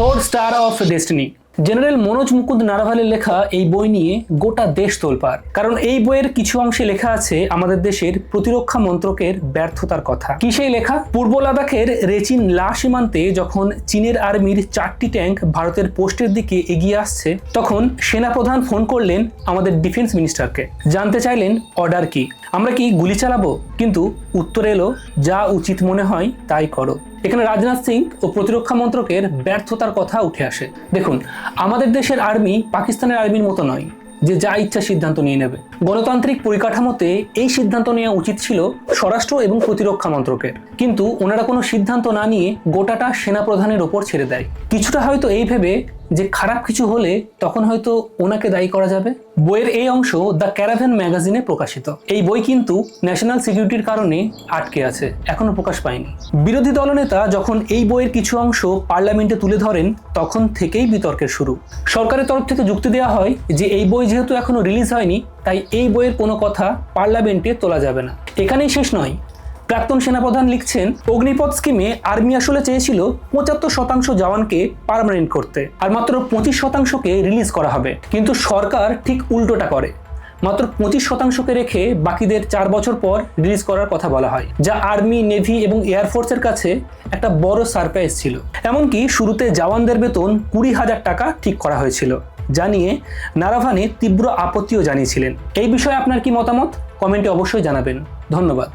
4 star of destiny. General Manoj Mukund নারাভালের লেখা এই বই নিয়ে গোটা দেশ তোলপাড়, কারণ এই বইয়ের কিছু অংশে লেখা আছে আমাদের দেশের প্রতিরক্ষা মন্ত্রকের ব্যর্থতার কথা। কি সেই লেখা? পূর্ব লাদাখের রেচিন লা সীমান্তে যখন চীনের আর্মির 4টি ট্যাঙ্ক ভারতের পোস্টের দিকে এগিয়ে আসছে, তখন সেনাপ্রধান ফোন করলেন আমাদের ডিফেন্স মিনিস্টারকে। জানতে চাইলেন অর্ডার কি, আমরা কি গুলি চালাবো? কিন্তু উত্তর এলো, যা উচিত মনে হয় তাই করো। এখানে রাজনাথ সিং ও প্রতিরক্ষা মন্ত্রকের ব্যর্থতার কথা উঠে আসে। দেখুন, আমাদের দেশের আর্মি পাকিস্তানের আর্মির মতো নয় যে যা ইচ্ছা সিদ্ধান্ত নিয়ে নেবে। গণতান্ত্রিক পরিকাঠামোতে এই সিদ্ধান্ত নেওয়া উচিত ছিল স্বরাষ্ট্র এবং প্রতিরক্ষা মন্ত্রকের, কিন্তু ওনারা কোনো সিদ্ধান্ত না নিয়ে গোটাটা সেনাপ্রধানের ওপর ছেড়ে দেয়। কিছুটা হয়তো এই ভেবে যে খারাপ কিছু হলে তখন হয়তো ওনাকে দায়ী করা যাবে। বইয়ের এই অংশ দ্য ক্যারাভেন ম্যাগাজিনে প্রকাশিত। এই বই কিন্তু ন্যাশনাল সিকিউরিটির কারণে আটকে আছে, এখনো প্রকাশ পায়নি। বিরোধী দলনেতা যখন এই বইয়ের কিছু অংশ পার্লামেন্টে তুলে ধরেন, তখন থেকেই বিতর্কের শুরু। সরকারের তরফ থেকে যুক্তি দেওয়া হয় যে এই বই যেহেতু এখনো রিলিজ হয়নি, তাই এই বইয়ের কোনো কথা পার্লামেন্টে তোলা যাবে না। এখানেই শেষ নয়। প্রাক্তন সেনাপ্রধান লিখছেন, অগ্নিপথ স্কিমে আর্মি আসলে চেয়েছিল 75% জওয়ানকে পার্মানেন্ট করতে, আর মাত্র 25%কে রিলিজ করা হবে। কিন্তু সরকার ঠিক উল্টোটা করে, মাত্র 25%কে রেখে বাকিদের 4 বছর পর রিলিজ করার কথা বলা হয়, যা আর্মি, নেভি এবং এয়ারফোর্সের কাছে একটা বড় সারপ্রাইজ ছিল। এমনকি শুরুতে জওয়ানদের বেতন 20,000 টাকা ঠিক করা হয়েছিল, যা নিয়ে নারাভানে তীব্র আপত্তিও জানিয়েছিলেন। এই বিষয়ে আপনার কি মতামত? কমেন্টে অবশ্যই জানাবেন। ধন্যবাদ।